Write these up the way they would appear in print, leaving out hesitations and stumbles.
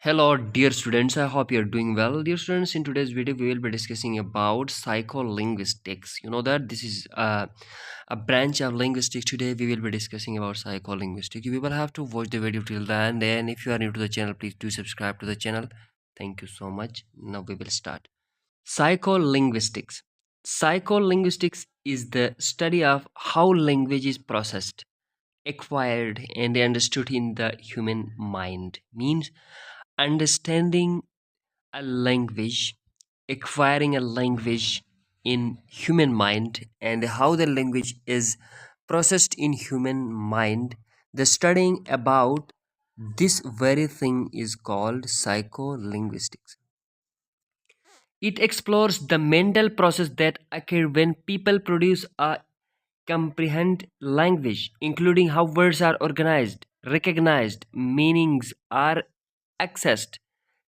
Hello, dear students. I hope you're doing well. Dear students, in today's video, we will be discussing about psycholinguistics. You know that this is a branch of linguistics. Today, we will be discussing about psycholinguistics. You will have to watch the video till the end. And if you are new to the channel, please do subscribe to the channel. Thank you so much. Now we will start. Psycholinguistics. Psycholinguistics is the study of how language is processed, acquired, and understood in the human mind. Means understanding a language, acquiring a language in human mind, and how the language is processed in human mind. The studying about this very thing is called psycholinguistics. It explores the mental process that occur when people produce a comprehend language, including how words are organized, recognized, meanings are accessed,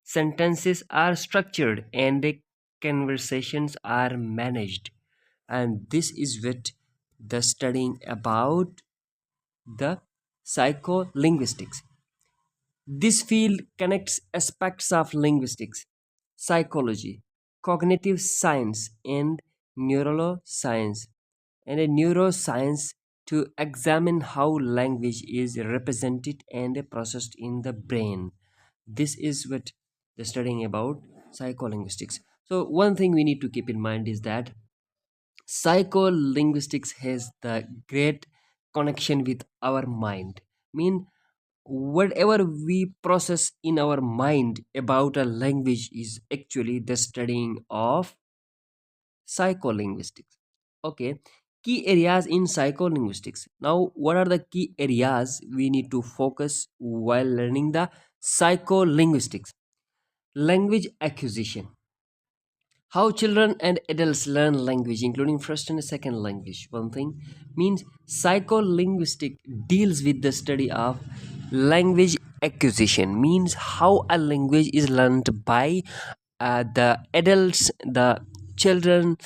sentences are structured, and conversations are managed. And this is what the studying about the psycholinguistics. This field connects aspects of linguistics, psychology, cognitive science, and neuroscience neuroscience to examine how language is represented and processed in the brain. This is what the studying about psycholinguistics. So one thing we need to keep in mind is that psycholinguistics has the great connection with our mind. Mean whatever we process in our mind about a language is actually the studying of psycholinguistics. Okay, key areas in psycholinguistics. Now, what are the key areas we need to focus while learning the psycholinguistics? Language acquisition. How children and adults learn language, including first and second language. One thing means psycholinguistic deals with the study of language acquisition, means how a language is learned by the adults, the children,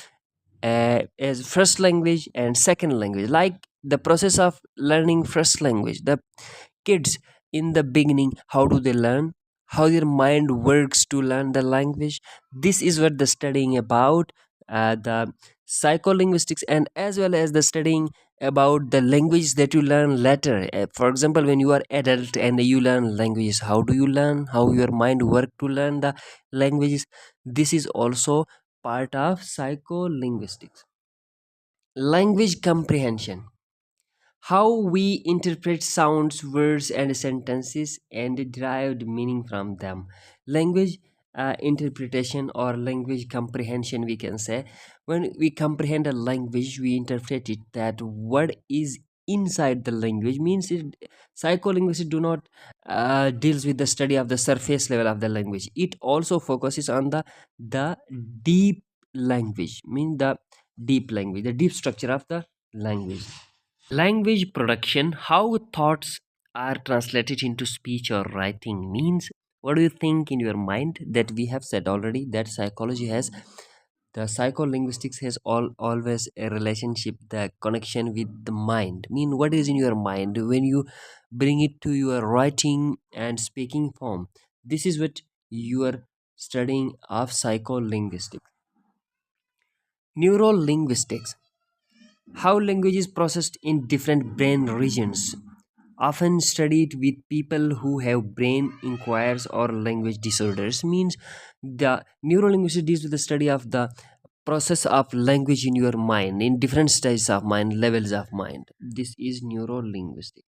as first language and second language. Like the process of learning first language, the kids in the beginning, how do they learn, how their mind works to learn the language. This is what the studying about the psycholinguistics, and as well as the studying about the language that you learn later. For example, when you are adult and you learn languages, how do you learn, how your mind work to learn the languages. This is also part of psycholinguistics. Language comprehension, how we interpret sounds, words, and sentences and derived meaning from them. Language interpretation or language comprehension, we can say, when we comprehend a language, we interpret it that what is inside the language. Means it, psycholinguistics do not deals with the study of the surface level of the language. It also focuses on the deep language, mean the deep language, the deep structure of the language. Language production, how thoughts are translated into speech or writing. Means what do you think in your mind, that we have said already that psychology has, the psycholinguistics has always a relationship, the connection with the mind. Mean what is in your mind when you bring it to your writing and speaking form. This is what you are studying of psycholinguistics. Neurolinguistics, how language is processed in different brain regions, often studied with people who have brain inquiries or language disorders. Means the neurolinguistics deals with the study of the process of language in your mind, in different stages of mind, levels of mind. This is neurolinguistics.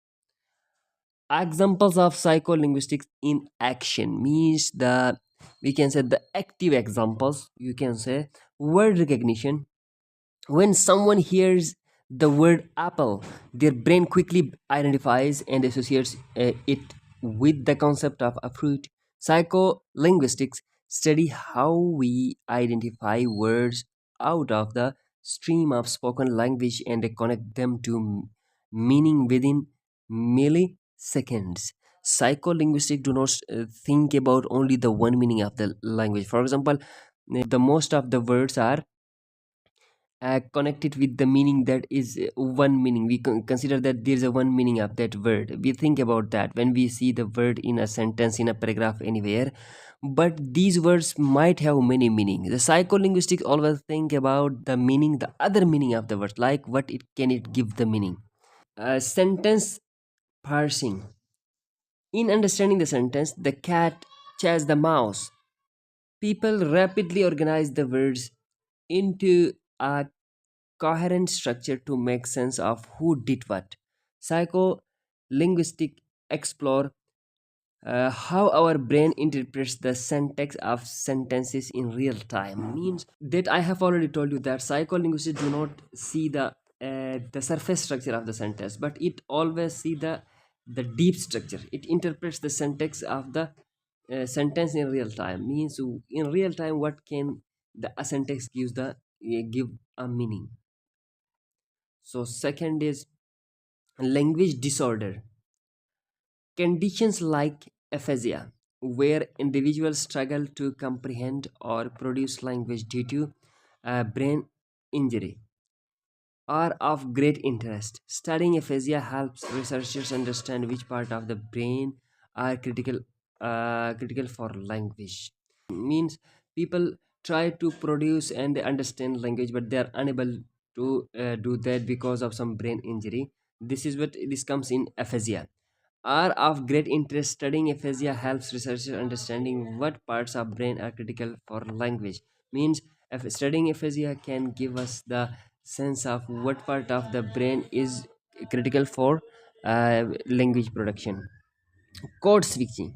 Examples of psycholinguistics in action, means the, we can say, the active examples, you can say word recognition. When someone hears the word apple, their brain quickly identifies and associates it with the concept of a fruit. Psycholinguistics study how we identify words out of the stream of spoken language and connect them to meaning within milliseconds. Psycholinguistics do not think about only the one meaning of the language. For example, the most of the words are connect it with the meaning that is one meaning. We consider that there is a one meaning of that word. We think about that when we see the word in a sentence, in a paragraph, anywhere. But these words might have many meanings. The psycholinguistics always think about the meaning, the other meaning of the word, like what it can it give the meaning. Sentence parsing. In understanding the sentence, the cat chased the mouse. People rapidly organize the words into a coherent structure to make sense of who did what. Psycholinguistic explore how our brain interprets the syntax of sentences in real time. Means that I have already told you that psycholinguists do not see the surface structure of the sentence, but it always see the deep structure. It interprets the syntax of the sentence in real time. Means in real time, what can the a sentence gives the give a meaning. So second is language disorder. Conditions like aphasia, where individuals struggle to comprehend or produce language due to brain injury, are of great interest. Studying aphasia helps researchers understand which part of the brain are critical for language. Means people try to produce and understand language, but they are unable to do that because of some brain injury. This is what this comes in aphasia. Are of great interest. Studying aphasia helps researchers understanding what parts of brain are critical for language. Means if studying aphasia can give us the sense of what part of the brain is critical for language production. Code switching.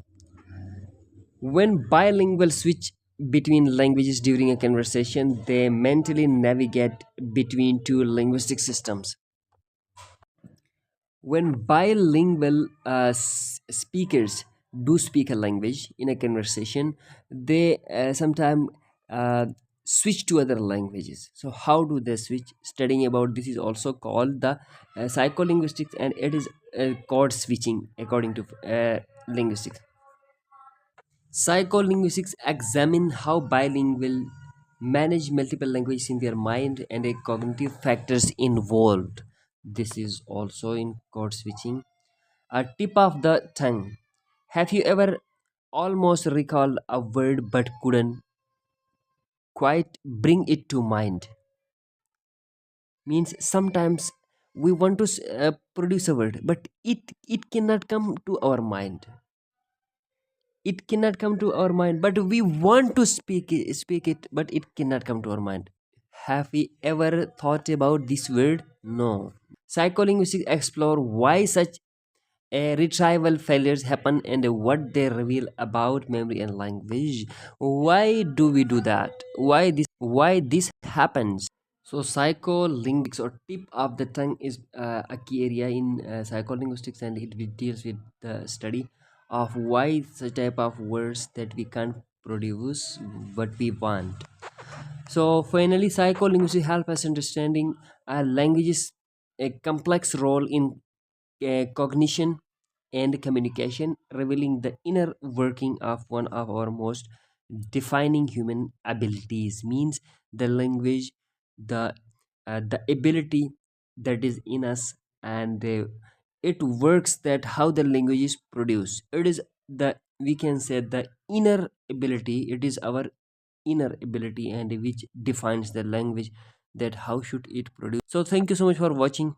When bilingual switch between languages during a conversation, they mentally navigate between two linguistic systems. When bilingual speakers do speak a language in a conversation, they sometimes uh, switch to other languages. So how do they switch? Studying about this is also called the psycholinguistics, and it is code switching according to linguistics. Psycholinguistics examine how bilingual manage multiple languages in their mind and the cognitive factors involved. This is also in code switching. A tip of the tongue. Have you ever almost recalled a word but couldn't quite bring it to mind? Means sometimes we want to produce a word, but it cannot come to our mind. It cannot come to our mind, but we want to speak it, but it cannot come to our mind. Have we ever thought about this word? No. Psycholinguistics explore why such retrieval failures happen and what they reveal about memory and language. Why do we do that? Why this happens? So psycholinguistics or tip of the tongue is a key area in psycholinguistics, and it deals with the study of why such type of words that we can't produce what we want. So finally, psycholinguistics help us understanding language's a complex role in cognition and communication, revealing the inner working of one of our most defining human abilities. Means the language, the ability that is in us, and it works that how the language is produced. It is the, we can say, the inner ability. It is our inner ability and which defines the language, that how should it produce. So thank you so much for watching.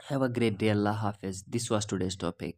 Have a great day. Allah Hafiz. This was today's topic.